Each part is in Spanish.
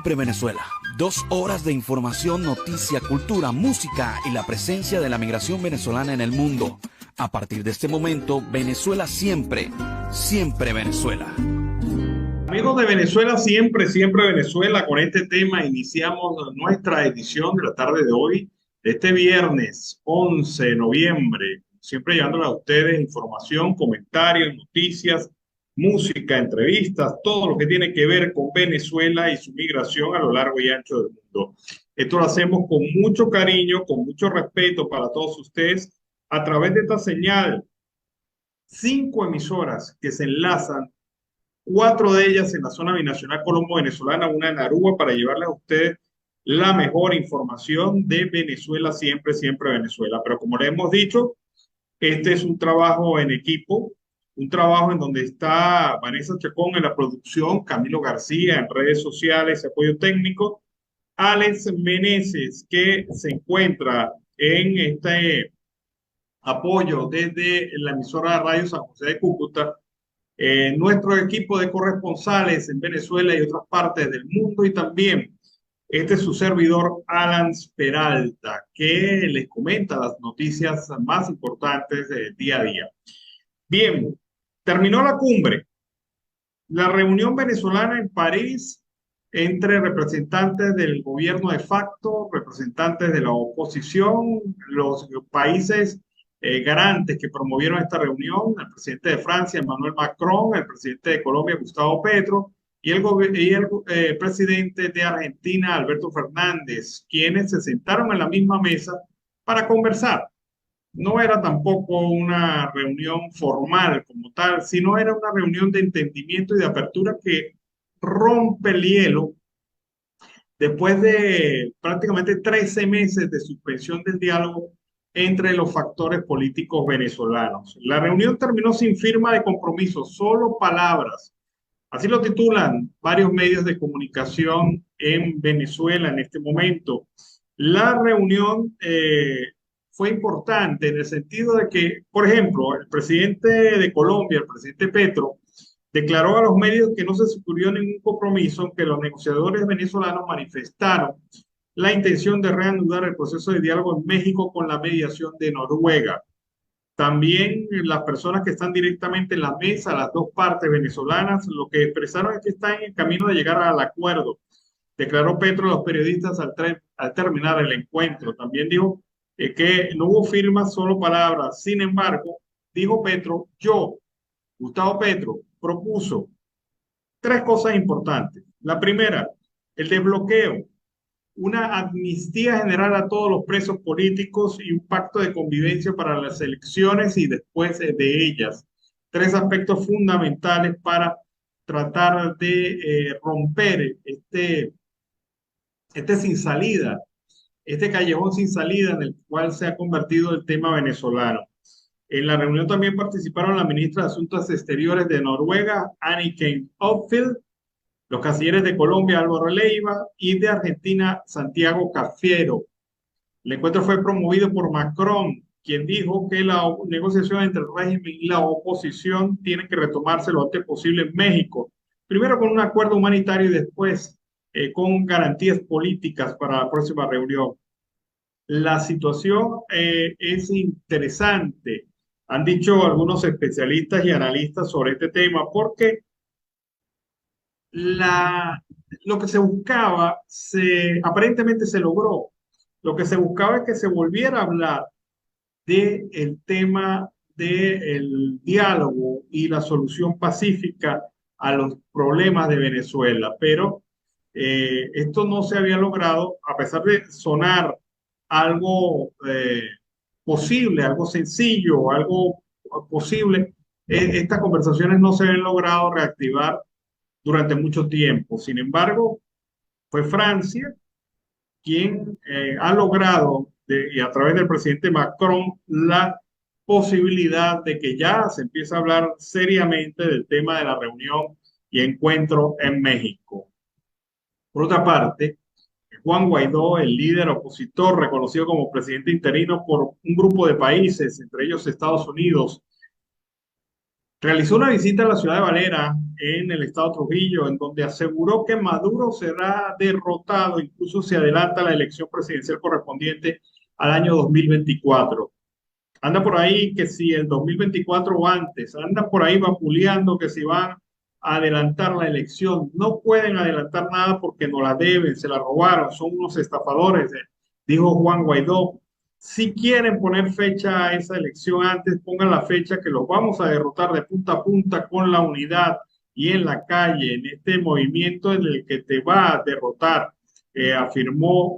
Siempre Venezuela. 2 horas de información, noticia, cultura, música y la presencia de la migración venezolana en el mundo. A partir de este momento, Venezuela siempre, siempre Venezuela. Amigos de Venezuela, siempre, siempre Venezuela. Con este tema iniciamos nuestra edición de la tarde de hoy, de este viernes 11 de noviembre. Siempre llevándole a ustedes información, comentarios, noticias, música, entrevistas, todo lo que tiene que ver con Venezuela y su migración a lo largo y ancho del mundo. Esto lo hacemos con mucho cariño, con mucho respeto para todos ustedes a través de esta señal. 5 emisoras que se enlazan, 4 de ellas en la zona binacional colombo-venezolana, una en Aruba, para llevarles a ustedes la mejor información de Venezuela, siempre, siempre Venezuela. Pero como les hemos dicho, este es un trabajo en equipo, un trabajo en donde está Vanessa Chacón en la producción, Camilo García en redes sociales, apoyo técnico, Alex Meneses, que se encuentra en este apoyo desde la emisora de Radio San José de Cúcuta, nuestro equipo de corresponsales en Venezuela y otras partes del mundo, y también este es su servidor Alan Peralta, que les comenta las noticias más importantes del día a día. Bien, terminó la cumbre, la reunión venezolana en París entre representantes del gobierno de facto, representantes de la oposición, los países garantes que promovieron esta reunión, el presidente de Francia, Emmanuel Macron, el presidente de Colombia, Gustavo Petro, y el presidente de Argentina, Alberto Fernández, quienes se sentaron en la misma mesa para conversar. No era tampoco una reunión formal como tal, sino era una reunión de entendimiento y de apertura que rompe el hielo después de prácticamente 13 meses de suspensión del diálogo entre los factores políticos venezolanos. La reunión terminó sin firma de compromiso, solo palabras. Así lo titulan varios medios de comunicación en Venezuela en este momento. La reunión fue importante en el sentido de que, por ejemplo, el presidente de Colombia, el presidente Petro, declaró a los medios que no se suscribió ningún compromiso, aunque los negociadores venezolanos manifestaron la intención de reanudar el proceso de diálogo en México con la mediación de Noruega. También las personas que están directamente en la mesa, las dos partes venezolanas, lo que expresaron es que están en el camino de llegar al acuerdo, declaró Petro a los periodistas al terminar el encuentro. También dijo que no hubo firmas, solo palabras. Sin embargo, dijo Petro, Gustavo Petro, propuso 3 cosas importantes. La primera, el desbloqueo, una amnistía general a todos los presos políticos y un pacto de convivencia para las elecciones y después de ellas. 3 aspectos fundamentales para tratar de romper este sin salida, este callejón sin salida en el cual se ha convertido el tema venezolano. En la reunión también participaron la ministra de Asuntos Exteriores de Noruega, Anniken Huitfeldt, los cancilleres de Colombia, Álvaro Leiva, y de Argentina, Santiago Cafiero. El encuentro fue promovido por Macron, quien dijo que la negociación entre el régimen y la oposición tiene que retomarse lo antes posible en México, primero con un acuerdo humanitario y después con garantías políticas para la próxima reunión. La situación es interesante, han dicho algunos especialistas y analistas sobre este tema, porque lo que se buscaba, aparentemente se logró. Lo que se buscaba es que se volviera a hablar del tema del diálogo y la solución pacífica a los problemas de Venezuela, pero esto no se había logrado, a pesar de sonar algo posible, algo sencillo, algo posible. Estas conversaciones no se han logrado reactivar durante mucho tiempo. Sin embargo, fue Francia quien ha logrado, y a través del presidente Macron, la posibilidad de que ya se empiece a hablar seriamente del tema de la reunión y encuentro en México. Por otra parte, Juan Guaidó, el líder opositor reconocido como presidente interino por un grupo de países, entre ellos Estados Unidos, realizó una visita a la ciudad de Valera en el estado Trujillo, en donde aseguró que Maduro será derrotado, incluso se adelanta la elección presidencial correspondiente al año 2024. Anda por ahí que si el 2024 o antes, anda por ahí vapuleando que si van a adelantar la elección. No pueden adelantar nada porque no la deben, se la robaron, son unos estafadores, dijo Juan Guaidó. Si quieren poner fecha a esa elección antes, pongan la fecha que los vamos a derrotar de punta a punta con la unidad y en la calle, en este movimiento en el que te va a derrotar, afirmó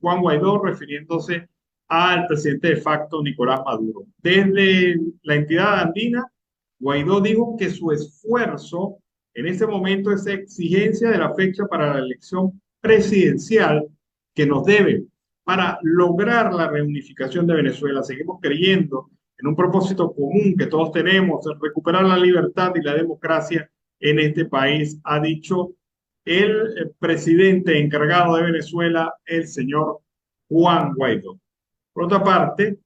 Juan Guaidó refiriéndose al presidente de facto Nicolás Maduro. Desde la entidad andina, Guaidó dijo que su esfuerzo en este momento es exigencia de la fecha para la elección presidencial que nos debe para lograr la reunificación de Venezuela. Seguimos creyendo en un propósito común que todos tenemos, recuperar la libertad y la democracia en este país, ha dicho el presidente encargado de Venezuela, el señor Juan Guaidó. Por otra parte,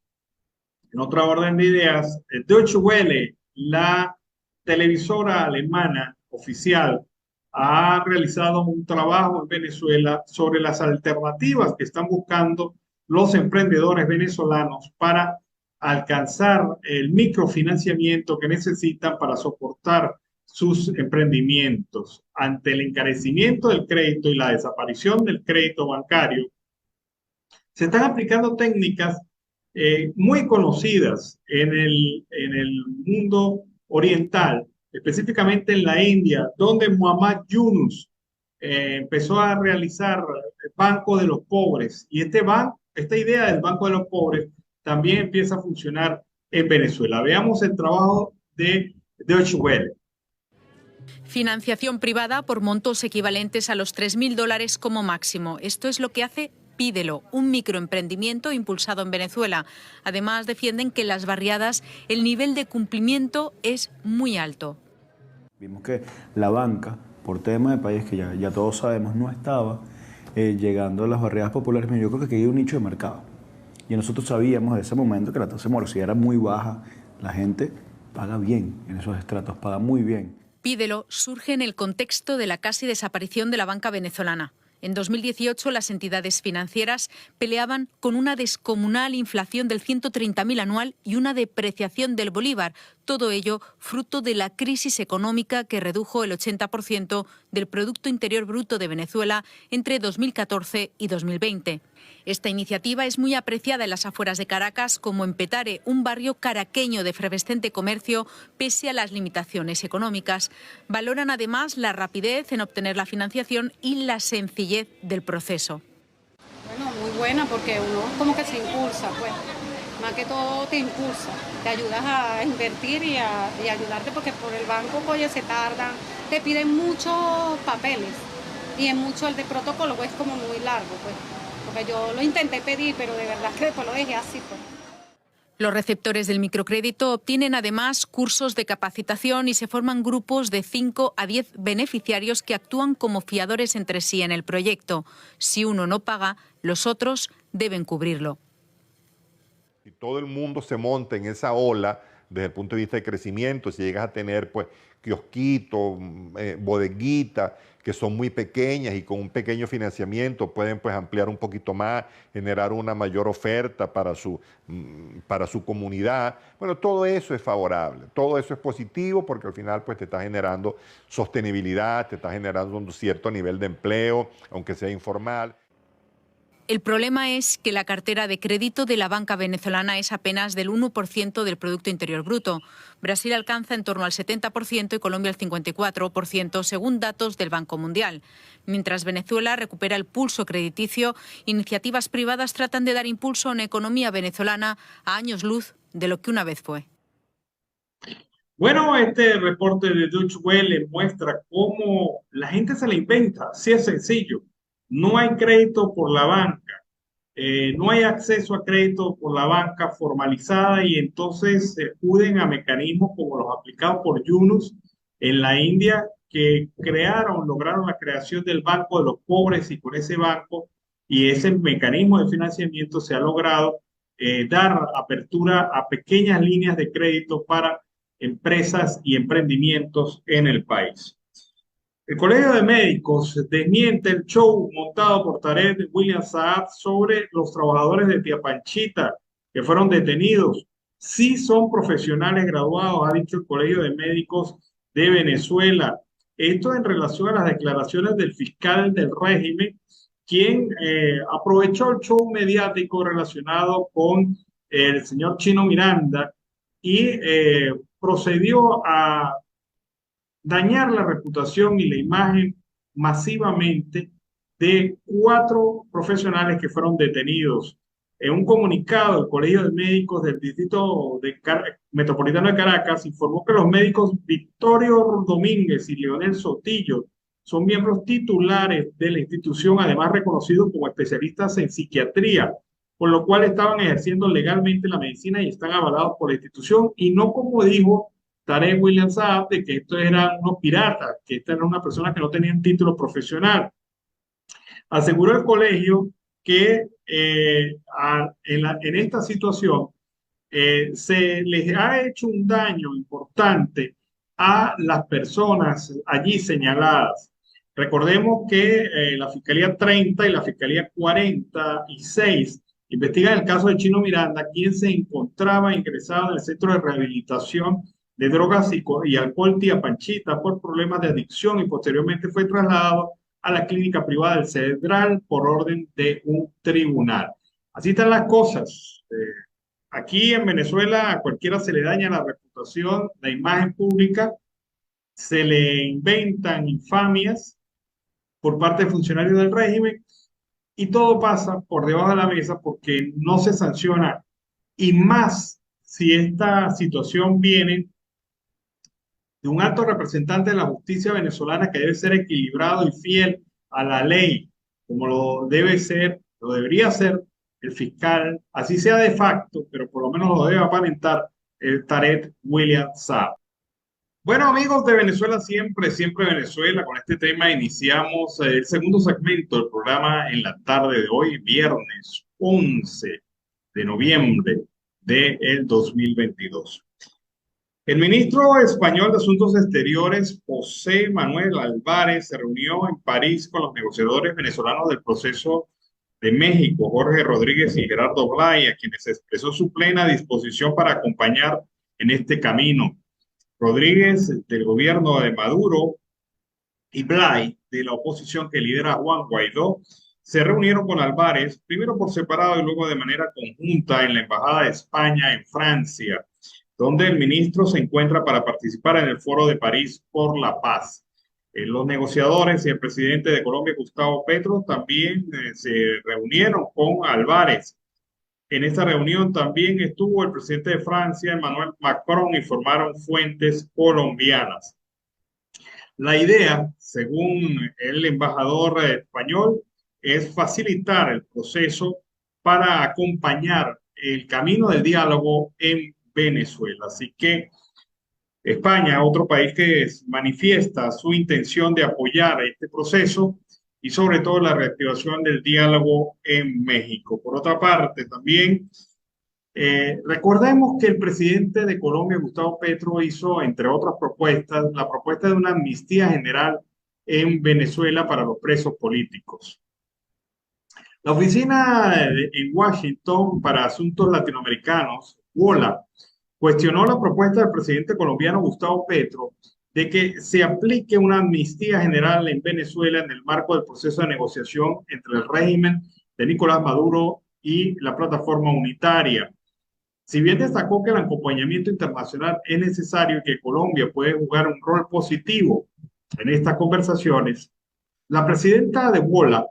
en otra orden de ideas, Deutsche Welle, la televisora alemana oficial, ha realizado un trabajo en Venezuela sobre las alternativas que están buscando los emprendedores venezolanos para alcanzar el microfinanciamiento que necesitan para soportar sus emprendimientos. Ante el encarecimiento del crédito y la desaparición del crédito bancario, se están aplicando técnicas muy conocidas en el mundo oriental, específicamente en la India, donde Muhammad Yunus empezó a realizar el Banco de los Pobres. Y esta idea del Banco de los Pobres también empieza a funcionar en Venezuela. Veamos el trabajo de Deutsche Welle. Financiación privada por montos equivalentes a los $3.000 como máximo. Esto es lo que hace Pídelo, un microemprendimiento impulsado en Venezuela. Además, defienden que en las barriadas el nivel de cumplimiento es muy alto. Vimos que la banca, por tema de país que ya todos sabemos, no estaba llegando a las barriadas populares, pero yo creo que aquí hay un nicho de mercado. Y nosotros sabíamos de ese momento que la tasa de morosidad era muy baja. La gente paga bien en esos estratos, paga muy bien. Pídelo surge en el contexto de la casi desaparición de la banca venezolana. En 2018, las entidades financieras peleaban con una descomunal inflación del 130.000 anual y una depreciación del bolívar. Todo ello fruto de la crisis económica que redujo el 80% del Producto Interior Bruto de Venezuela entre 2014 y 2020. Esta iniciativa es muy apreciada en las afueras de Caracas, como en Petare, un barrio caraqueño de efervescente comercio, pese a las limitaciones económicas. Valoran además la rapidez en obtener la financiación y la sencillez del proceso. Bueno, muy buena porque uno como que se impulsa, pues. Más que todo te impulsa, te ayudas a invertir y ayudarte porque por el banco, oye, se tardan, te piden muchos papeles y en mucho el de protocolo pues, es como muy largo, pues. Porque yo lo intenté pedir, pero de verdad que después lo dejé así, pues. Los receptores del microcrédito obtienen además cursos de capacitación y se forman grupos de 5 a 10 beneficiarios que actúan como fiadores entre sí en el proyecto. Si uno no paga, los otros deben cubrirlo. Si todo el mundo se monta en esa ola desde el punto de vista de crecimiento, si llegas a tener pues kiosquitos, bodeguitas, que son muy pequeñas y con un pequeño financiamiento pueden pues ampliar un poquito más, generar una mayor oferta para su comunidad. Bueno, todo eso es favorable, todo eso es positivo porque al final pues te está generando sostenibilidad, te está generando un cierto nivel de empleo, aunque sea informal. El problema es que la cartera de crédito de la banca venezolana es apenas del 1% del Producto Interior Bruto. Brasil alcanza en torno al 70% y Colombia el 54%, según datos del Banco Mundial. Mientras Venezuela recupera el pulso crediticio, iniciativas privadas tratan de dar impulso a una economía venezolana a años luz de lo que una vez fue. Bueno, este reporte de Deutsche Welle muestra cómo la gente se la inventa. Sí, es sencillo. No hay crédito por la banca, no hay acceso a crédito por la banca formalizada y entonces se acuden a mecanismos como los aplicados por Yunus en la India, que lograron la creación del Banco de los Pobres y con ese banco y ese mecanismo de financiamiento se ha logrado dar apertura a pequeñas líneas de crédito para empresas y emprendimientos en el país. El Colegio de Médicos desmiente el show montado por Tarek William Saab sobre los trabajadores de Tía Panchita que fueron detenidos. Sí son profesionales graduados, ha dicho el Colegio de Médicos de Venezuela. Esto en relación a las declaraciones del fiscal del régimen, quien aprovechó el show mediático relacionado con el señor Chino Miranda y procedió a dañar la reputación y la imagen masivamente de 4 profesionales que fueron detenidos. En un comunicado, el Colegio de Médicos del Distrito Metropolitano de Caracas informó que los médicos Victorio Domínguez y Leonel Sotillo son miembros titulares de la institución, además reconocidos como especialistas en psiquiatría, por lo cual estaban ejerciendo legalmente la medicina y están avalados por la institución, y no como dijo Tarek William Saab, de que estos eran unos piratas, que esta era una persona que no tenían título profesional. Aseguró el colegio que en esta situación se les ha hecho un daño importante a las personas allí señaladas. Recordemos que la Fiscalía 30 y la Fiscalía 46 investigan el caso de Chino Miranda, quien se encontraba ingresado en el Centro de Rehabilitación de Drogas y Alcohol Tía Panchita por problemas de adicción, y posteriormente fue trasladado a la clínica privada del Cedral por orden de un tribunal. Así están las cosas. Aquí en Venezuela a cualquiera se le daña la reputación, la imagen pública, se le inventan infamias por parte de funcionarios del régimen y todo pasa por debajo de la mesa porque no se sanciona, y más si esta situación viene de un alto representante de la justicia venezolana que debe ser equilibrado y fiel a la ley, como lo debe ser, lo debería ser el fiscal, así sea de facto, pero por lo menos lo debe aparentar el Tarek William Saab. Bueno, amigos de Venezuela Siempre, Siempre Venezuela, con este tema iniciamos el segundo segmento del programa en la tarde de hoy, viernes 11 de noviembre del 2022. El ministro español de Asuntos Exteriores, José Manuel Álvarez, se reunió en París con los negociadores venezolanos del proceso de México, Jorge Rodríguez y Gerardo Blay, a quienes expresó su plena disposición para acompañar en este camino. Rodríguez, del gobierno de Maduro, y Blay, de la oposición que lidera Juan Guaidó, se reunieron con Álvarez, primero por separado y luego de manera conjunta en la Embajada de España en Francia, donde el ministro se encuentra para participar en el Foro de París por la Paz. Los negociadores y el presidente de Colombia, Gustavo Petro, también se reunieron con Álvarez. En esta reunión también estuvo el presidente de Francia, Emmanuel Macron, informaron fuentes colombianas. La idea, según el embajador español, es facilitar el proceso para acompañar el camino del diálogo en Venezuela. Así que España, otro país que manifiesta su intención de apoyar este proceso y sobre todo la reactivación del diálogo en México. Por otra parte, también recordemos que el presidente de Colombia, Gustavo Petro, hizo, entre otras propuestas, la propuesta de una amnistía general en Venezuela para los presos políticos. La oficina en Washington para Asuntos Latinoamericanos, WOLA, cuestionó la propuesta del presidente colombiano Gustavo Petro de que se aplique una amnistía general en Venezuela en el marco del proceso de negociación entre el régimen de Nicolás Maduro y la plataforma unitaria. Si bien destacó que el acompañamiento internacional es necesario y que Colombia puede jugar un rol positivo en estas conversaciones, la presidenta de WOLA,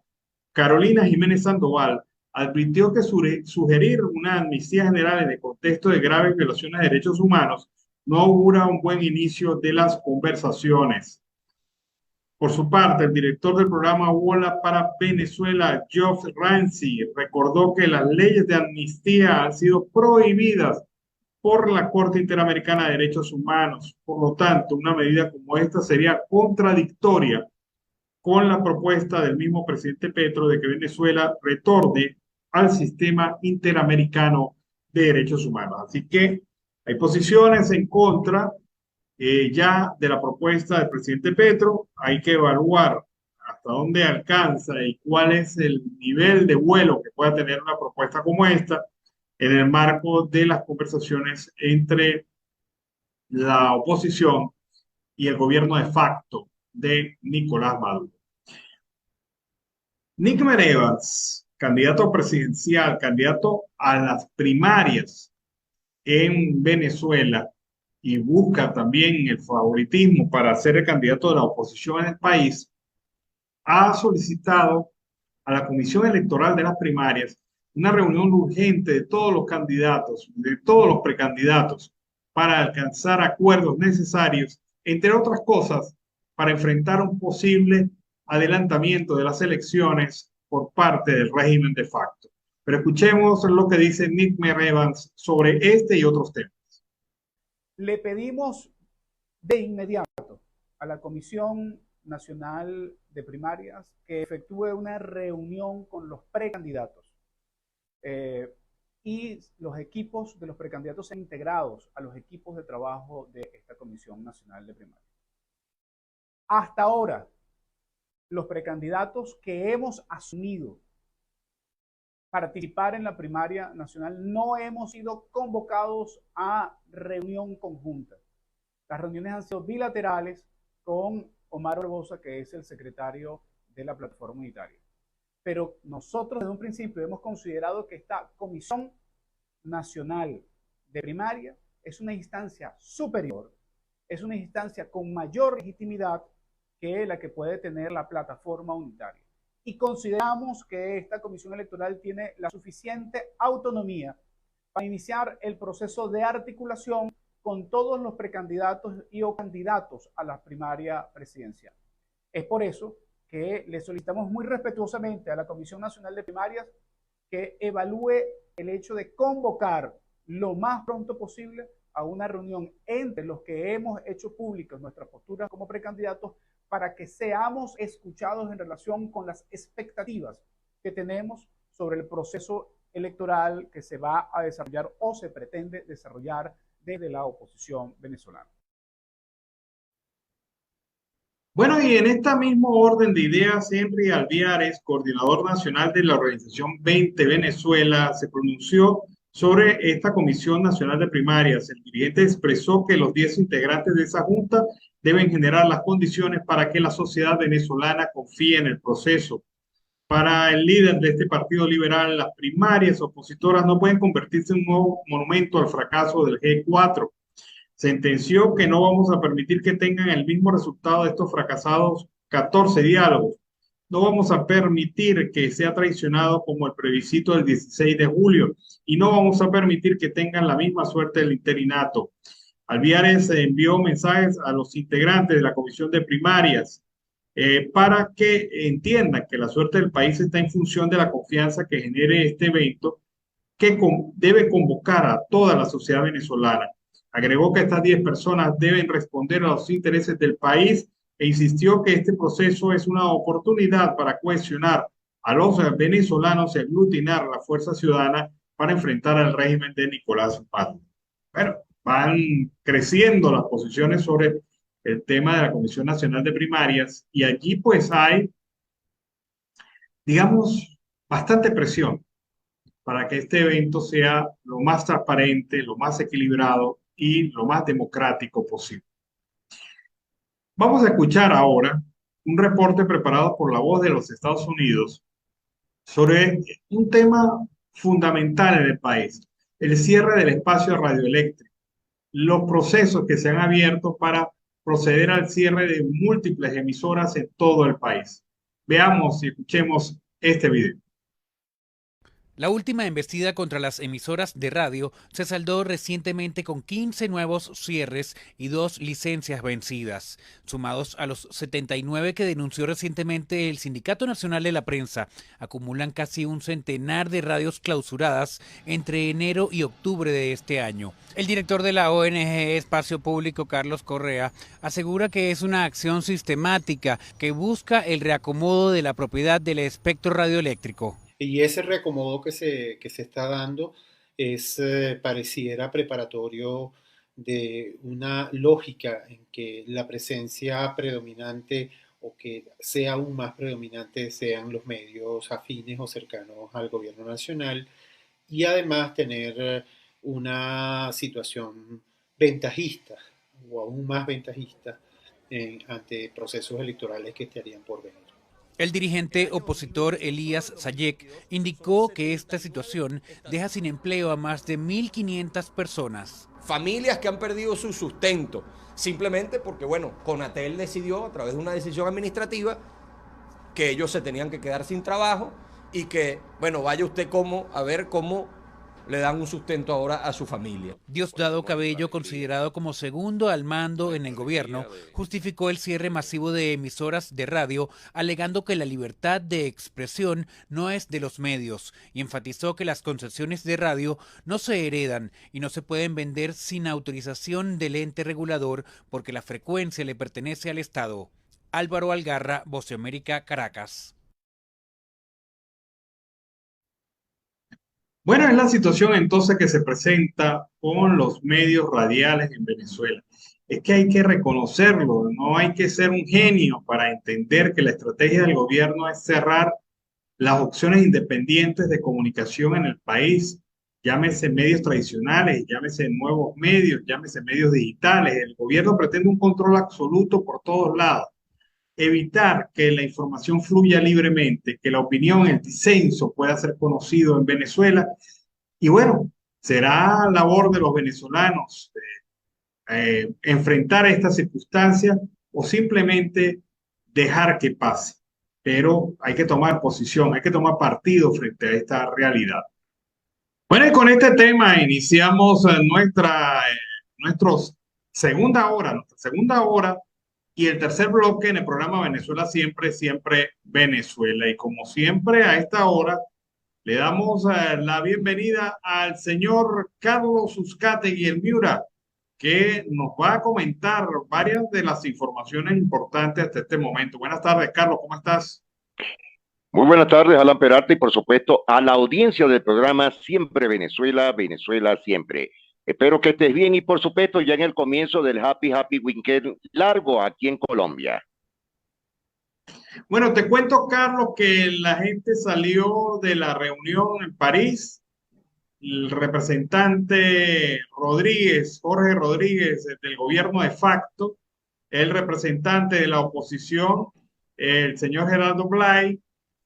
Carolina Jiménez Sandoval, advirtió que sugerir una amnistía general en el contexto de graves violaciones de derechos humanos no augura un buen inicio de las conversaciones. Por su parte, el director del programa WOLA para Venezuela, Geoff Ramsey, recordó que las leyes de amnistía han sido prohibidas por la Corte Interamericana de Derechos Humanos. Por lo tanto, una medida como esta sería contradictoria con la propuesta del mismo presidente Petro de que Venezuela retorne al sistema interamericano de derechos humanos. Así que Hay posiciones en contra ya de la propuesta del presidente Petro. Hay que evaluar hasta dónde alcanza y cuál es el nivel de vuelo que pueda tener una propuesta como esta en el marco de las conversaciones entre la oposición y el gobierno de facto de Nicolás Maduro. Nickmer Evans, candidato presidencial, candidato a las primarias en Venezuela y busca también el favoritismo para ser el candidato de la oposición en el país, ha solicitado a la Comisión Electoral de las primarias una reunión urgente de todos los candidatos, de todos los precandidatos, para alcanzar acuerdos necesarios, entre otras cosas, para enfrentar un posible adelantamiento de las elecciones por parte del régimen de facto. Pero escuchemos lo que dice Nickmer Evans sobre este y otros temas. Le pedimos de inmediato a la Comisión Nacional de Primarias que efectúe una reunión con los precandidatos y los equipos de los precandidatos sean integrados a los equipos de trabajo de esta Comisión Nacional de Primarias. Hasta ahora, los precandidatos que hemos asumido participar en la primaria nacional no hemos sido convocados a reunión conjunta. Las reuniones han sido bilaterales con Omar Barbosa, que es el secretario de la Plataforma Unitaria. Pero nosotros desde un principio hemos considerado que esta Comisión Nacional de Primaria es una instancia superior, es una instancia con mayor legitimidad que la que puede tener la Plataforma Unitaria. Y consideramos que esta comisión electoral tiene la suficiente autonomía para iniciar el proceso de articulación con todos los precandidatos y o candidatos a la primaria presidencial. Es por eso que le solicitamos muy respetuosamente a la Comisión Nacional de Primarias que evalúe el hecho de convocar lo más pronto posible a una reunión entre los que hemos hecho públicas nuestras posturas como precandidatos para que seamos escuchados en relación con las expectativas que tenemos sobre el proceso electoral que se va a desarrollar o se pretende desarrollar desde la oposición venezolana. Bueno, y en esta misma orden de ideas, Henry Alviares, coordinador nacional de la organización 20 Venezuela, se pronunció sobre esta Comisión Nacional de Primarias. El dirigente expresó que los 10 integrantes de esa junta deben generar las condiciones para que la sociedad venezolana confíe en el proceso. Para el líder de este partido liberal, las primarias opositoras no pueden convertirse en un nuevo monumento al fracaso del G4. Sentenció que no vamos a permitir que tengan el mismo resultado de estos fracasados 14 diálogos. No vamos a permitir que sea traicionado como el plebiscito del 16 de julio y no vamos a permitir que tengan la misma suerte del interinato. Alviares envió mensajes a los integrantes de la Comisión de Primarias para que entiendan que la suerte del país está en función de la confianza que genere este evento que debe convocar a toda la sociedad venezolana. Agregó que estas 10 personas deben responder a los intereses del país e insistió que este proceso es una oportunidad para cohesionar a los venezolanos y aglutinar la fuerza ciudadana para enfrentar al régimen de Nicolás Maduro. Bueno, van creciendo las posiciones sobre el tema de la Comisión Nacional de Primarias y allí pues hay, digamos, bastante presión para que este evento sea lo más transparente, lo más equilibrado y lo más democrático posible. Vamos a escuchar ahora un reporte preparado por La Voz de los Estados Unidos sobre un tema fundamental en el país, el cierre del espacio radioeléctrico, los procesos que se han abierto para proceder al cierre de múltiples emisoras en todo el país. Veamos y escuchemos este video. La última embestida contra las emisoras de radio se saldó recientemente con 15 nuevos cierres y 2 licencias vencidas, sumados a los 79 que denunció recientemente el Sindicato Nacional de la Prensa. Acumulan casi un centenar de radios clausuradas entre enero y octubre de este año. El director de la ONG Espacio Público, Carlos Correa, asegura que es una acción sistemática que busca el reacomodo de la propiedad del espectro radioeléctrico. Y ese reacomodo que se está dando pareciera preparatorio de una lógica en que la presencia predominante o que sea aún más predominante sean los medios afines o cercanos al gobierno nacional y además tener una situación ventajista o aún más ventajista ante procesos electorales que estarían por venir. El dirigente opositor Elías Sayek indicó que esta situación deja sin empleo a más de 1.500 personas. Familias que han perdido su sustento, simplemente porque, bueno, Conatel decidió, a través de una decisión administrativa, que ellos se tenían que quedar sin trabajo y que, bueno, vaya usted a ver cómo le dan un sustento ahora a su familia. Diosdado Cabello, considerado como segundo al mando en el gobierno, justificó el cierre masivo de emisoras de radio, alegando que la libertad de expresión no es de los medios, y enfatizó que las concesiones de radio no se heredan y no se pueden vender sin autorización del ente regulador porque la frecuencia le pertenece al Estado. Álvaro Algarra, Voz de América, Caracas. Bueno, es la situación entonces que se presenta con los medios radiales en Venezuela. Es que hay que reconocerlo, no hay que ser un genio para entender que la estrategia del gobierno es cerrar las opciones independientes de comunicación en el país, llámese medios tradicionales, llámese nuevos medios, llámese medios digitales. El gobierno pretende un control absoluto por todos lados, evitar que la información fluya libremente, que la opinión, el disenso pueda ser conocido en Venezuela. Y bueno, será labor de los venezolanos enfrentar estas circunstancias o simplemente dejar que pase. Pero hay que tomar posición, hay que tomar partido frente a esta realidad. Bueno, y con este tema iniciamos nuestra segunda hora y el tercer bloque en el programa Venezuela Siempre, Siempre Venezuela. Y como siempre, a esta hora le damos la bienvenida al señor Carlos Uzcategui el Miura, que nos va a comentar varias de las informaciones importantes hasta este momento. Buenas tardes, Carlos, ¿cómo estás? Muy buenas tardes, Alan Peralta, y por supuesto a la audiencia del programa Siempre Venezuela, Venezuela Siempre. Espero que estés bien y por supuesto ya en el comienzo del Happy Weekend largo aquí en Colombia. Bueno, te cuento, Carlos, que la gente salió de la reunión en París. El representante Rodríguez, Jorge Rodríguez, del gobierno de facto, el representante de la oposición, el señor Gerardo Blay,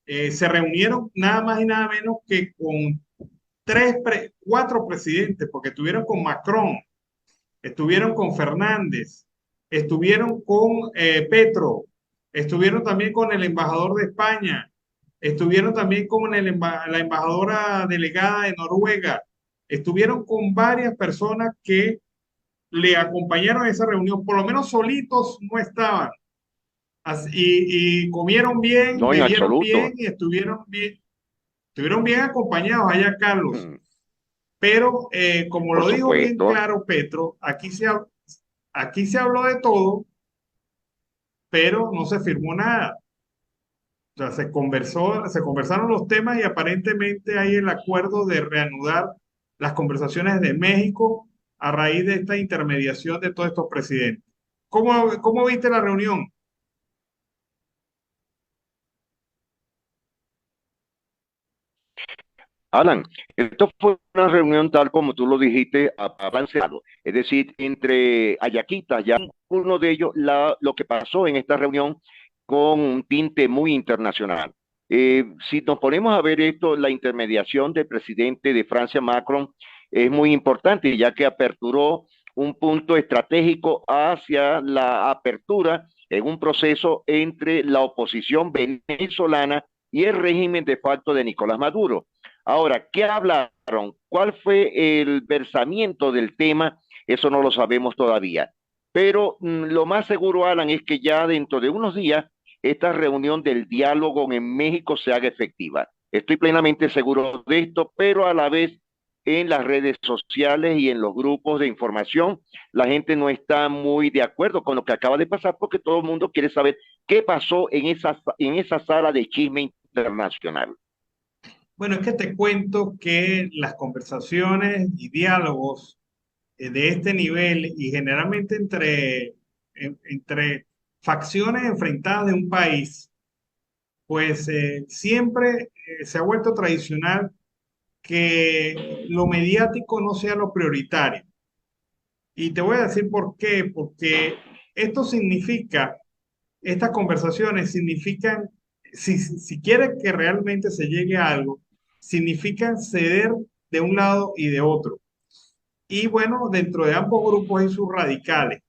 se reunieron nada más y nada menos que con cuatro presidentes, porque estuvieron con Macron, estuvieron con Fernández, estuvieron con Petro, estuvieron también con el embajador de España, estuvieron también con la embajadora delegada de Noruega, estuvieron con varias personas que le acompañaron a esa reunión, por lo menos solitos no estaban. Y comieron bien, no, bebieron bien y estuvieron bien acompañados allá, Carlos. Pero como lo dijo bien claro Petro, aquí se habló de todo, pero no se firmó nada. O sea, se conversaron los temas y aparentemente hay el acuerdo de reanudar las conversaciones de México a raíz de esta intermediación de todos estos presidentes. ¿Cómo viste la reunión? Alan, esto fue una reunión tal como tú lo dijiste, avanzado, es decir, entre ayaquitas, ya uno de ellos, lo que pasó en esta reunión con un tinte muy internacional. Si nos ponemos a ver esto, la intermediación del presidente de Francia, Macron, es muy importante, ya que aperturó un punto estratégico hacia la apertura en un proceso entre la oposición venezolana y el régimen de facto de Nicolás Maduro. Ahora, ¿qué hablaron? ¿Cuál fue el versamiento del tema? Eso no lo sabemos todavía. Pero lo más seguro, Alan, es que ya dentro de unos días esta reunión del diálogo en México se haga efectiva. Estoy plenamente seguro de esto, pero a la vez en las redes sociales y en los grupos de información, la gente no está muy de acuerdo con lo que acaba de pasar porque todo el mundo quiere saber qué pasó en esa sala de chisme internacional. Bueno, es que te cuento que las conversaciones y diálogos de este nivel y generalmente entre facciones enfrentadas de un país, pues siempre se ha vuelto tradicional que lo mediático no sea lo prioritario. Y te voy a decir por qué, porque esto significa, estas conversaciones significan, si quieres que realmente se llegue a algo, significan ceder de un lado y de otro. Y bueno, dentro de ambos grupos hay sus radicales.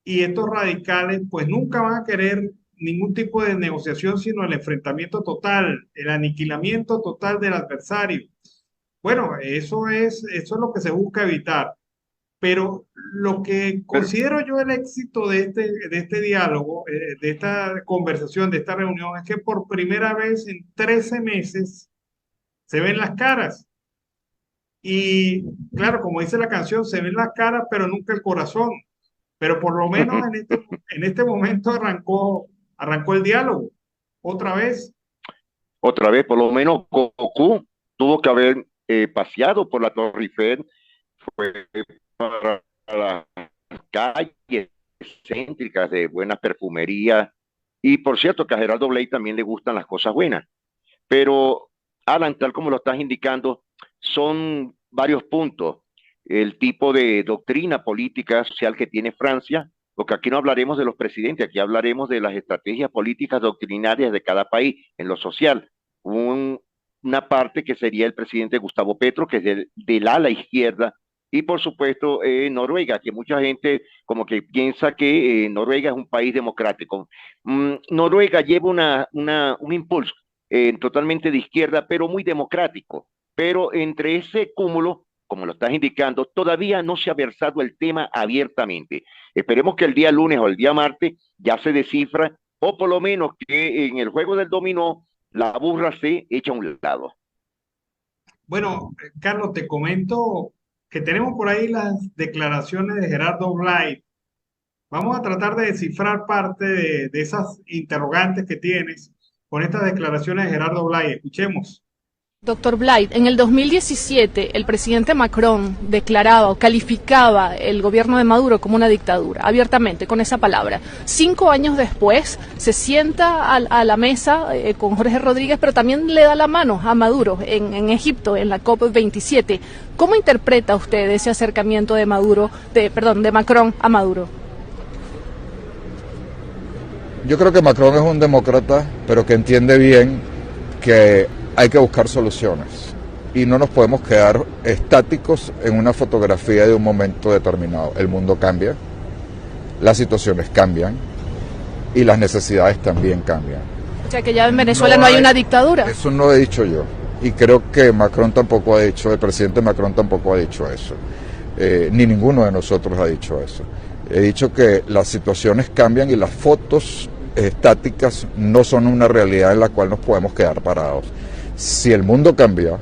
Y estos radicales pues nunca van a querer ningún tipo de negociación, sino el enfrentamiento total, el aniquilamiento total del adversario. Bueno, eso es lo que se busca evitar. Pero lo que considero yo el éxito de este diálogo, de esta conversación, de esta reunión, es que por primera vez en 13 meses se ven las caras. Y claro, como dice la canción, se ven las caras, pero nunca el corazón. Pero por lo menos en este momento arrancó el diálogo. Otra vez. Otra vez, por lo menos Goku tuvo que haber paseado por la Torre Eiffel, fue para las calles céntricas de buena perfumería. Y por cierto que a Gerardo Blay también le gustan las cosas buenas. Pero, Alan, tal como lo estás indicando, son varios puntos. El tipo de doctrina política social que tiene Francia, porque aquí no hablaremos de los presidentes, aquí hablaremos de las estrategias políticas doctrinarias de cada país en lo social. Una parte que sería el presidente Gustavo Petro, que es del ala izquierda, y por supuesto Noruega, que mucha gente como que piensa que Noruega es un país democrático. Noruega lleva un impulso totalmente de izquierda, pero muy democrático. Pero entre ese cúmulo, como lo estás indicando, todavía no se ha versado el tema abiertamente. Esperemos que el día lunes o el día martes ya se descifra, o por lo menos que en el juego del dominó la burra se echa a un lado. Bueno, Carlos, te comento que tenemos por ahí las declaraciones de Gerardo Blay. Vamos a tratar de descifrar parte de esas interrogantes que tienes con estas declaraciones de Gerardo Blay. Escuchemos. Doctor Blay, en el 2017 el presidente Macron declaraba o calificaba el gobierno de Maduro como una dictadura, abiertamente, con esa palabra. 5 años después se sienta a la mesa con Jorge Rodríguez, pero también le da la mano a Maduro en Egipto, en la COP27. ¿Cómo interpreta usted ese acercamiento de Macron a Maduro? Yo creo que Macron es un demócrata, pero que entiende bien que hay que buscar soluciones y no nos podemos quedar estáticos en una fotografía de un momento determinado. El mundo cambia, las situaciones cambian y las necesidades también cambian. O sea que ya en Venezuela no hay una dictadura. Eso no lo he dicho yo y creo que Macron tampoco ha dicho, el presidente Macron tampoco ha dicho eso, ni ninguno de nosotros ha dicho eso. He dicho que las situaciones cambian y las fotos estáticas no son una realidad en la cual nos podemos quedar parados. Si el mundo cambia,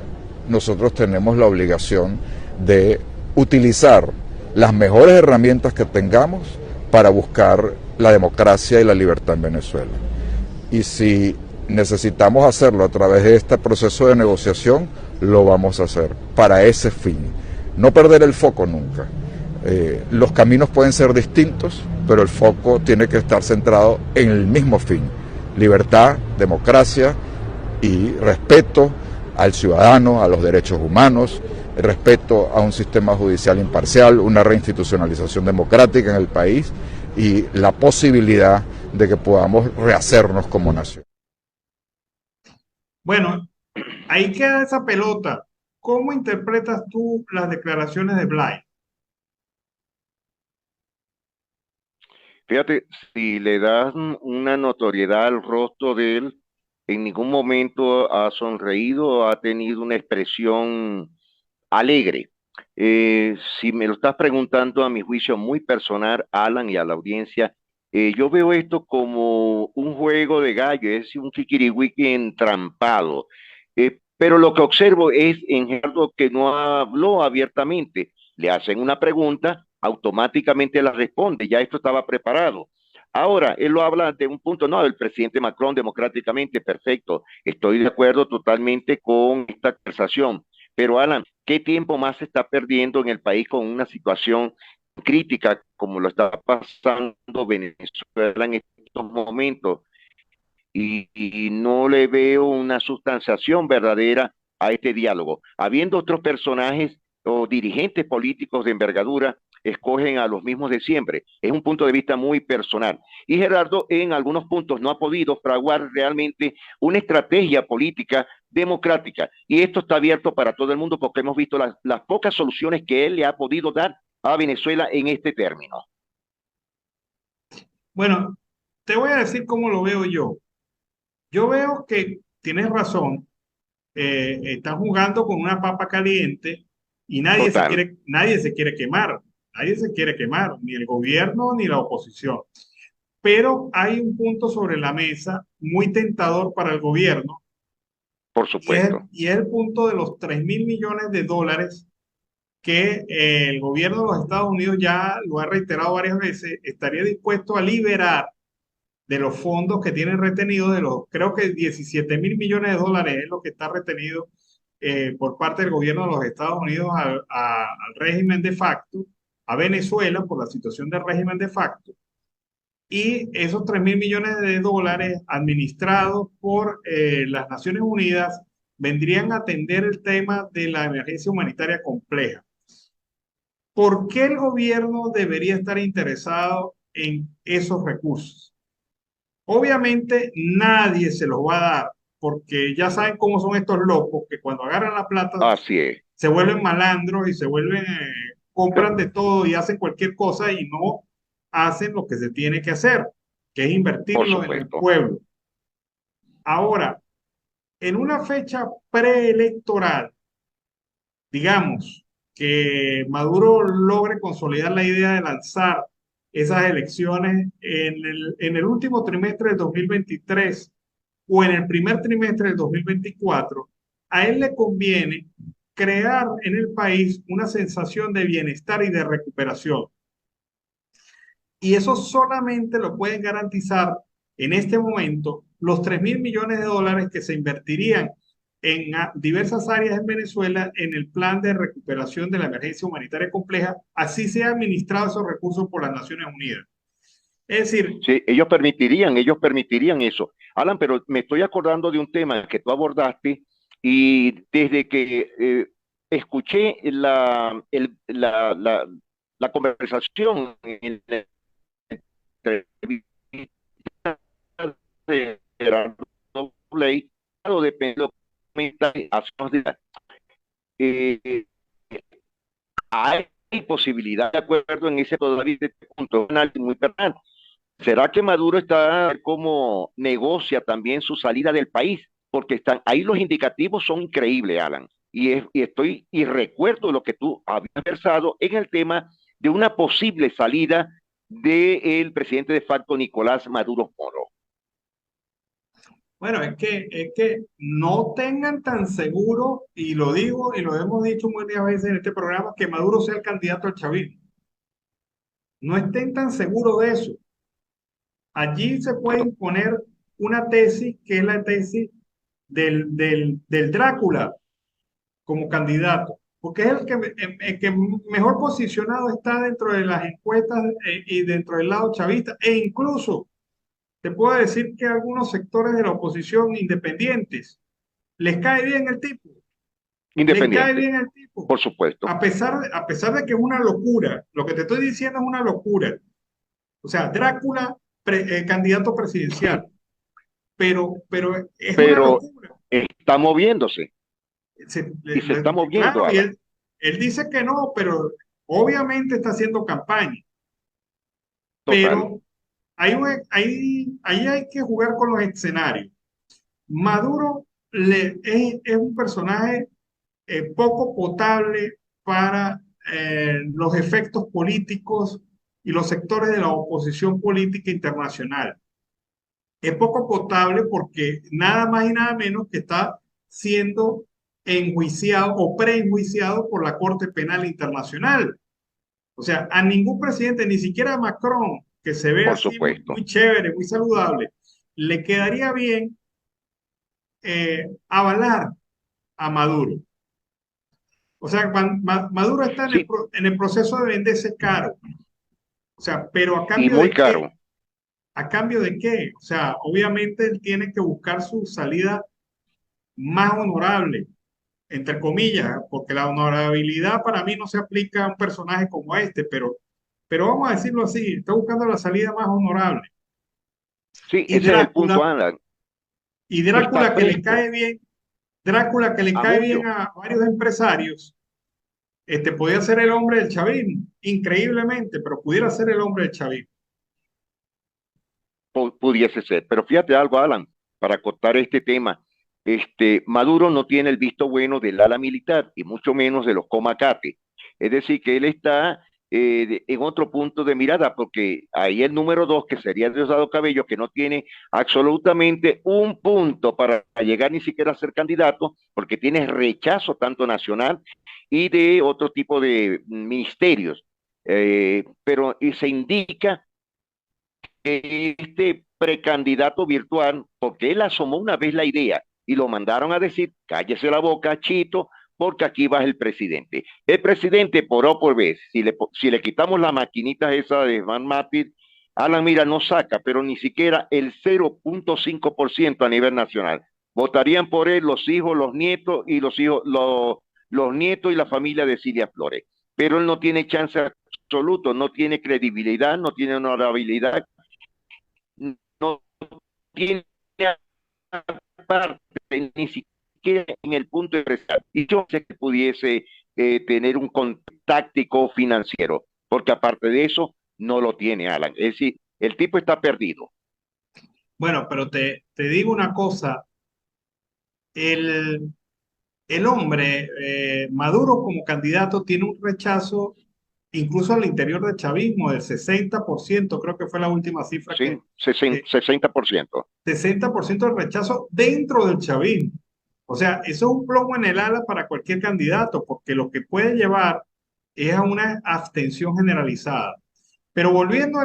nosotros tenemos la obligación de utilizar las mejores herramientas que tengamos para buscar la democracia y la libertad en Venezuela. Y si necesitamos hacerlo a través de este proceso de negociación, lo vamos a hacer para ese fin. No perder el foco nunca. Los caminos pueden ser distintos, pero el foco tiene que estar centrado en el mismo fin: libertad, democracia y respeto al ciudadano, a los derechos humanos, respeto a un sistema judicial imparcial, una reinstitucionalización democrática en el país y la posibilidad de que podamos rehacernos como nación. Bueno, ahí queda esa pelota. ¿Cómo interpretas tú las declaraciones de Blay? Fíjate, si le das una notoriedad al rostro de él, en ningún momento ha sonreído, ha tenido una expresión alegre. Si me lo estás preguntando a mi juicio muy personal, Alan, y a la audiencia, yo veo esto como un juego de gallo, es decir, un kikiriwiki entrampado. Pero lo que observo es en Gerardo que no habló abiertamente. Le hacen una pregunta, automáticamente la responde, ya esto estaba preparado. Ahora, él lo habla de un punto, no, el presidente Macron democráticamente, perfecto, estoy de acuerdo totalmente con esta conversación, pero Alan, ¿qué tiempo más se está perdiendo en el país con una situación crítica como lo está pasando Venezuela en estos momentos? Y no le veo una sustanciación verdadera a este diálogo. Habiendo otros personajes o dirigentes políticos de envergadura, escogen a los mismos de siempre. Es un punto de vista muy personal. Y Gerardo, en algunos puntos, no ha podido fraguar realmente una estrategia política democrática. Y esto está abierto para todo el mundo porque hemos visto las pocas soluciones que él le ha podido dar a Venezuela en este término. Bueno, te voy a decir cómo lo veo yo. Yo veo que tienes razón, están jugando con una papa caliente y Total. nadie se quiere quemar, nadie se quiere quemar, ni el gobierno ni la oposición. Pero hay un punto sobre la mesa muy tentador para el gobierno Por supuesto. y es el punto de los 3.000 millones de dólares que el gobierno de los Estados Unidos ya lo ha reiterado varias veces, estaría dispuesto a liberar de los fondos que tienen retenidos, creo que 17.000 millones de dólares es lo que está retenido por parte del gobierno de los Estados Unidos al régimen de facto, a Venezuela por la situación del régimen de facto. Y esos 3.000 millones de dólares administrados por las Naciones Unidas vendrían a atender el tema de la emergencia humanitaria compleja. ¿Por qué el gobierno debería estar interesado en esos recursos? Obviamente nadie se los va a dar porque ya saben cómo son estos locos que cuando agarran la plata Así es. se vuelven malandros y se vuelven, compran de todo y hacen cualquier cosa y no hacen lo que se tiene que hacer, que es Por invertirlo en el supuesto. pueblo. Ahora, en una fecha preelectoral, digamos que Maduro logre consolidar la idea de lanzar esas elecciones en el último trimestre del 2023 o en el primer trimestre del 2024, a él le conviene crear en el país una sensación de bienestar y de recuperación. Y eso solamente lo pueden garantizar en este momento los 3.000 millones de dólares que se invertirían en diversas áreas en Venezuela en el plan de recuperación de la emergencia humanitaria compleja, así sea administrado esos recursos por las Naciones Unidas. Es decir, sí, ellos permitirían eso. Alan, pero me estoy acordando de un tema que tú abordaste y desde que escuché la conversación en la entrevista de Gerardo Blay, depende de lo que comentaste hace unos días. Hay posibilidad de acuerdo en ese todavía de este punto, un análisis muy personal. ¿Será que Maduro está como negocia también su salida del país? Porque están ahí los indicativos son increíbles, Alan. Y recuerdo lo que tú habías versado en el tema de una posible salida del presidente de facto Nicolás Maduro Moro. bueno, es que no tengan tan seguro, y lo digo y lo hemos dicho muchas veces en este programa, que Maduro sea el candidato al chavismo. No estén tan seguros de eso. Allí se puede imponer una tesis que es la tesis del Drácula como candidato, porque es el que mejor posicionado está dentro de las encuestas y dentro del lado chavista, e incluso te puedo decir que a algunos sectores de la oposición independientes les cae bien el tipo. Les cae bien el tipo. Por supuesto. A pesar de que es una locura, lo que te estoy diciendo es una locura. O sea, Drácula, candidato presidencial. Pero es una locura. Está moviéndose. Se está moviendo. Claro, y él dice que no, pero obviamente está haciendo campaña. Total. Pero ahí hay que jugar con los escenarios. Maduro es un personaje poco potable para los efectos políticos y los sectores de la oposición política internacional. Es poco potable porque nada más y nada menos que está siendo enjuiciado o preenjuiciado por la Corte Penal Internacional. O sea, a ningún presidente, ni siquiera a Macron, que se ve Por así supuesto. muy chévere, muy saludable, le quedaría bien avalar a Maduro. O sea, Maduro está Sí, en el proceso de venderse caro. O sea, pero ¿a y cambio muy de qué? caro. ¿A cambio de qué? O sea, obviamente él tiene que buscar su salida más honorable, entre comillas, porque la honorabilidad para mí no se aplica a un personaje como este, pero vamos a decirlo así, está buscando la salida más honorable. Sí, Y ese es el punto, Drácula, Alan. y Está Drácula que le presto cae bien, Drácula que le a cae bien muchos. a varios empresarios, podía ser el hombre del chavismo, increíblemente, pero pudiera ser el hombre del chavismo. Pudiese ser. Pero fíjate algo, Alan, para acotar este tema. Maduro no tiene el visto bueno del ala militar y mucho menos de los comacates. Es decir, que él está en otro punto de mirada, porque ahí el número dos, que sería Diosdado Cabello, que no tiene absolutamente un punto para llegar ni siquiera a ser candidato, porque tiene rechazo tanto nacional y de otro tipo de ministerios. Pero y se indica este precandidato virtual, porque él asomó una vez la idea y lo mandaron a decir, cállese la boca, Chito, porque aquí va el presidente. El presidente, por O por B, si le quitamos la maquinita esa de Van Mapping, Alan, mira, no saca, pero ni siquiera el 0.5% a nivel nacional. Votarían por él los hijos, los nietos y los nietos y la familia de Cilia Flores. Pero él no tiene chance absoluto, no tiene credibilidad, no tiene honorabilidad, no tiene parte ni siquiera en el punto de empresarial. Y yo sé que pudiese tener un contacto financiero, porque aparte de eso, no lo tiene, Alan. Es decir, el tipo está perdido. Bueno, pero te digo una cosa, el, el hombre, Maduro como candidato, tiene un rechazo incluso al interior del chavismo del 60%, creo que fue la última cifra Sí, que 60%. 60% del rechazo dentro del chavismo. O sea, eso es un plomo en el ala para cualquier candidato, porque lo que puede llevar es a una abstención generalizada. Pero volviendo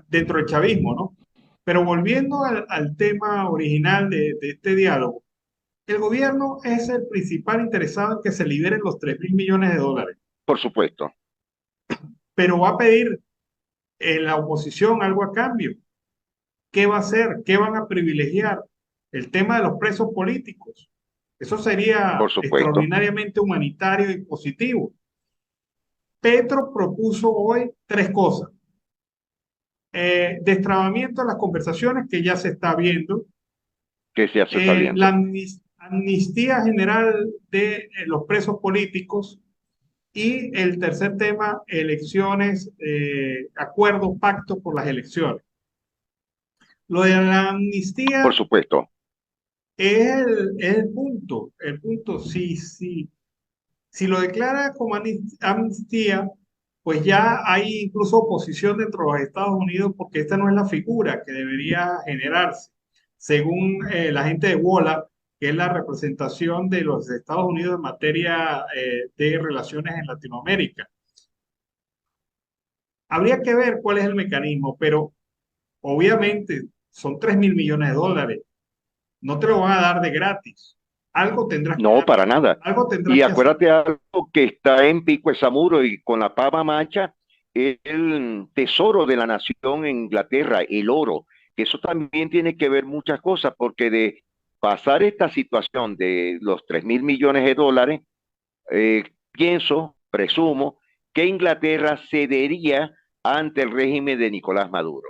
dentro del chavismo, ¿no? Pero volviendo al tema original de este diálogo, el gobierno es el principal interesado en que se liberen los 3.000 millones de dólares, Por supuesto. pero va a pedir en la oposición algo a cambio. ¿Qué va a hacer? ¿Qué van a privilegiar? El tema de los presos políticos. Eso sería Por supuesto. extraordinariamente humanitario y positivo. Petro propuso hoy tres cosas. Destrabamiento de las conversaciones, que ya se está viendo. Que ya se está viendo. La amnistía general de los presos políticos. Y el tercer tema, elecciones, acuerdos, pactos por las elecciones. Lo de la amnistía Por supuesto. es el punto. El punto, si lo declara como amnistía, pues ya hay incluso oposición dentro de los Estados Unidos, porque esta no es la figura que debería generarse. Según la gente de WOLA, que es la representación de los Estados Unidos en materia de relaciones en Latinoamérica. Habría que ver cuál es el mecanismo, pero obviamente son 3.000 millones de dólares. No te lo van a dar de gratis. Algo tendrás que No, dar. para nada. Algo tendrás Y que hacer. acuérdate algo que está en Pico de Zamuro y con la pava macha, el tesoro de la nación en Inglaterra, el oro, que eso también tiene que ver muchas cosas, porque de pasar esta situación de los 3.000 millones de dólares, presumo, que Inglaterra cedería ante el régimen de Nicolás Maduro.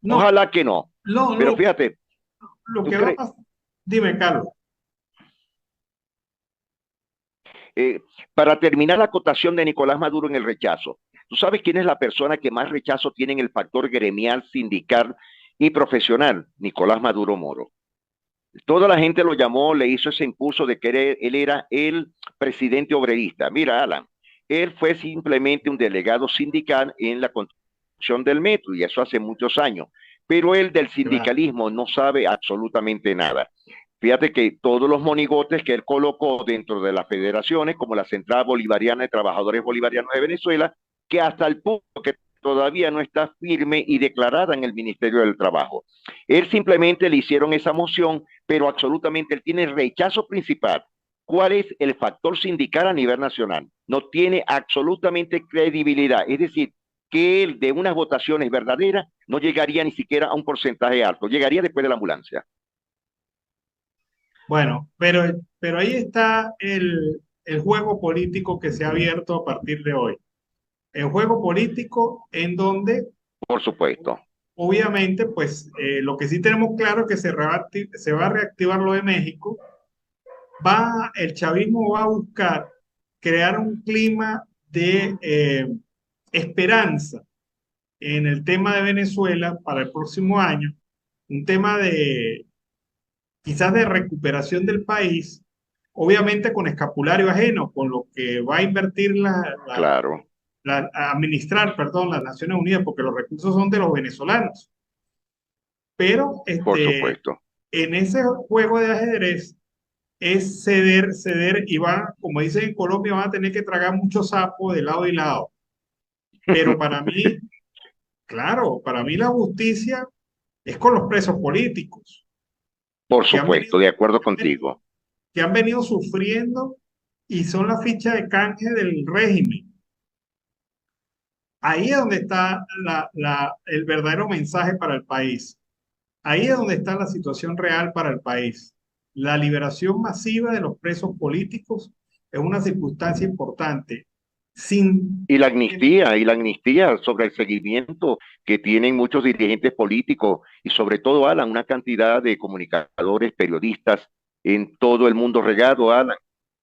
No, Ojalá que no. no, Pero fíjate, lo ¿tú que va a crees? pasar. Dime, Carlos. Para terminar la acotación de Nicolás Maduro en el rechazo, ¿tú sabes quién es la persona que más rechazo tiene en el factor gremial, sindical y profesional? Nicolás Maduro Moro. Toda la gente lo llamó, le hizo ese impulso de que él era el presidente obrerista. Mira, Alan, él fue simplemente un delegado sindical en la construcción del metro, y eso hace muchos años. Pero él del sindicalismo no sabe absolutamente nada. Fíjate que todos los monigotes que él colocó dentro de las federaciones, como la Central Bolivariana de Trabajadores Bolivarianos de Venezuela, que hasta el punto que todavía no está firme y declarada en el Ministerio del Trabajo. Él simplemente le hicieron esa moción, pero absolutamente él tiene rechazo principal. ¿Cuál es el factor sindical a nivel nacional? No tiene absolutamente credibilidad. Es decir, que él de unas votaciones verdaderas no llegaría ni siquiera a un porcentaje alto, llegaría después de la ambulancia. Bueno, pero ahí está el juego político que se ha abierto a partir de hoy. El juego político en donde, por supuesto, obviamente, pues lo que sí tenemos claro es que se va a reactivar lo de México. El chavismo va a buscar crear un clima de esperanza en el tema de Venezuela para el próximo año, un tema de quizás de recuperación del país, obviamente con escapulario ajeno, con lo que va a invertir claro, administrar, perdón, las Naciones Unidas, porque los recursos son de los venezolanos. Pero por supuesto, en ese juego de ajedrez es ceder, y como dicen en Colombia, van a tener que tragar mucho sapo de lado y lado. Pero para mí, claro, para mí la justicia es con los presos políticos. Por supuesto, de acuerdo contigo. Que han venido sufriendo y son la ficha de canje del régimen. Ahí es donde está el verdadero mensaje para el país. Ahí es donde está la situación real para el país. La liberación masiva de los presos políticos es una circunstancia importante. Y la amnistía sobre el seguimiento que tienen muchos dirigentes políticos y sobre todo, Alan, una cantidad de comunicadores, periodistas en todo el mundo regado, Alan,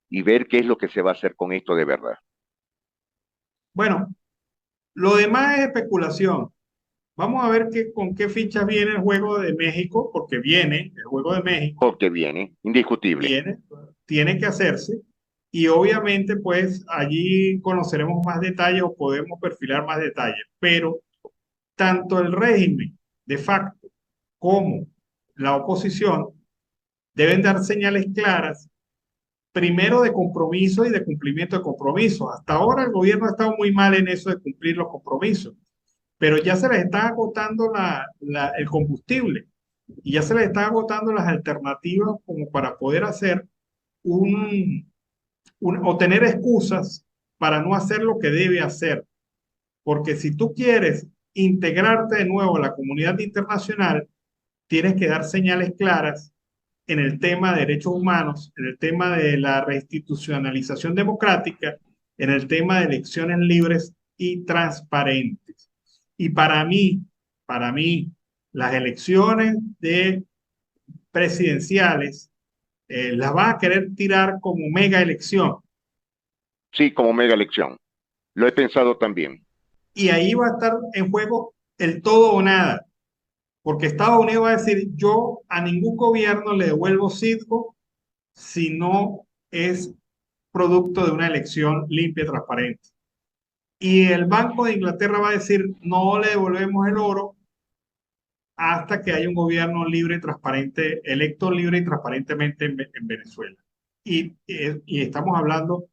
y ver qué es lo que se va a hacer con esto de verdad. Bueno, lo demás es especulación. Vamos a ver con qué fichas viene el juego de México, porque viene el juego de México. Porque viene, indiscutible. Tiene que hacerse. Y obviamente, pues allí conoceremos más detalles o podemos perfilar más detalles. Pero tanto el régimen de facto como la oposición deben dar señales claras, primero de compromiso y de cumplimiento de compromisos. Hasta ahora el gobierno ha estado muy mal en eso de cumplir los compromisos, pero ya se les está agotando el combustible y ya se les está agotando las alternativas como para poder hacer o tener excusas para no hacer lo que debe hacer. Porque si tú quieres integrarte de nuevo a la comunidad internacional, tienes que dar señales claras en el tema de derechos humanos, en el tema de la reinstitucionalización democrática, en el tema de elecciones libres y transparentes. Y para mí, las elecciones presidenciales las van a querer tirar como mega elección. Sí, como mega elección. Lo he pensado también. Y ahí va a estar en juego el todo o nada. Porque Estados Unidos va a decir, yo a ningún gobierno le devuelvo Citgo si no es producto de una elección limpia y transparente. Y el Banco de Inglaterra va a decir, no le devolvemos el oro hasta que haya un gobierno libre y transparente, electo libre y transparentemente en Venezuela. Y estamos hablando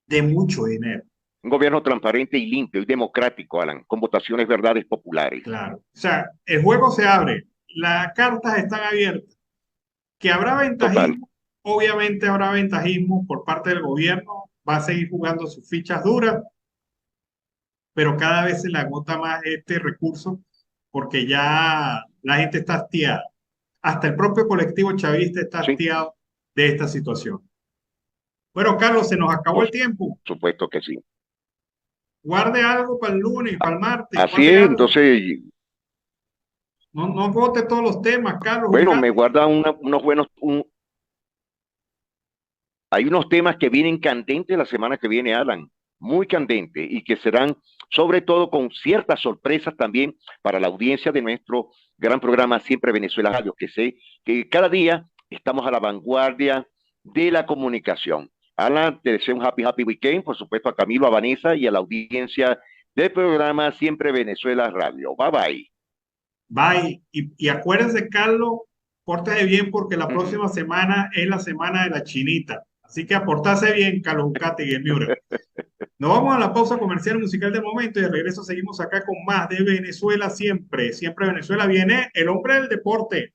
de mucho dinero. Un gobierno transparente y limpio y democrático, Alan, con votaciones verdades populares. Claro. O sea, el juego se abre, las cartas están abiertas. Que habrá ventajismo, obviamente habrá ventajismo por parte del gobierno, va a seguir jugando sus fichas duras, pero cada vez se le agota más este recurso porque ya la gente está hastiada. Hasta el propio colectivo chavista está hastiado de esta situación. Bueno, Carlos, se nos acabó el tiempo. Por supuesto que sí. Guarde algo para el lunes, para el martes. Así es, entonces... No vote todos los temas, Carlos. Bueno, me guarda unos buenos... Hay unos temas que vienen candentes la semana que viene, Alan, muy candentes, y que serán sobre todo con ciertas sorpresas también para la audiencia de nuestro gran programa Siempre Venezuela Radio, que sé que cada día estamos a la vanguardia de la comunicación. Alan, te deseo un happy weekend, por supuesto a Camilo, a Vanessa y a la audiencia del programa Siempre Venezuela Radio. Bye bye. Bye. Y acuérdense, Carlos, pórtese bien porque la próxima semana es la semana de la chinita. Así que aportarse bien, Carlos Bucati y el Miura. Nos vamos a la pausa comercial musical de momento y de regreso seguimos acá con más de Venezuela siempre. Siempre Venezuela. Viene el hombre del deporte,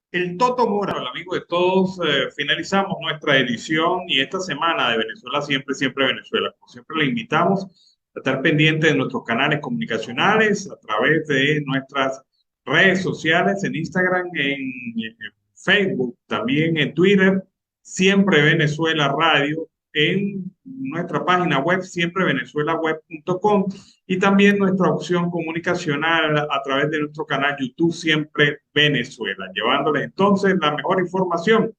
el Toto Mora. Hola, amigos de todos, finalizamos nuestra edición y esta semana de Venezuela siempre, siempre Venezuela. Como siempre, le invitamos a estar pendiente de nuestros canales comunicacionales a través de nuestras redes sociales, en Instagram, en Facebook, también en Twitter, Siempre Venezuela Radio, en nuestra página web siemprevenezuelaweb.com y también nuestra opción comunicacional a través de nuestro canal YouTube Siempre Venezuela, llevándoles entonces la mejor información.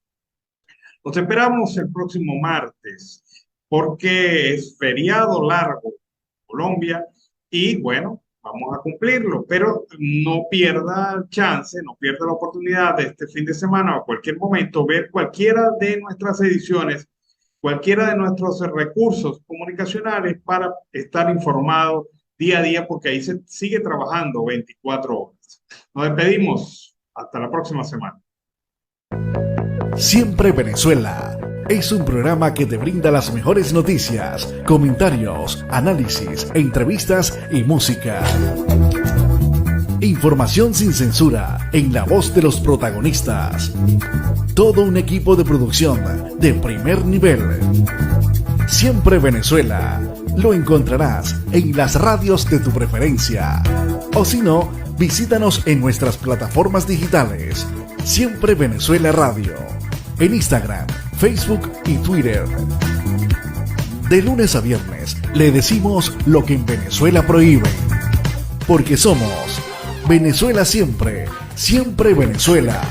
Los esperamos el próximo martes porque es feriado largo en Colombia y bueno, vamos a cumplirlo, pero no pierda el chance, no pierda la oportunidad de este fin de semana o a cualquier momento ver cualquiera de nuestras ediciones, cualquiera de nuestros recursos comunicacionales para estar informado día a día, porque ahí se sigue trabajando 24 horas. Nos despedimos. Hasta la próxima semana. Siempre Venezuela es un programa que te brinda las mejores noticias, comentarios, análisis, entrevistas y música. Información sin censura en la voz de los protagonistas. Todo un equipo de producción de primer nivel. Siempre Venezuela. Lo encontrarás en las radios de tu preferencia. O si no, visítanos en nuestras plataformas digitales. Siempre Venezuela Radio. En Instagram, Facebook y Twitter. De lunes a viernes le decimos lo que en Venezuela prohíben. Porque somos Venezuela siempre, siempre Venezuela.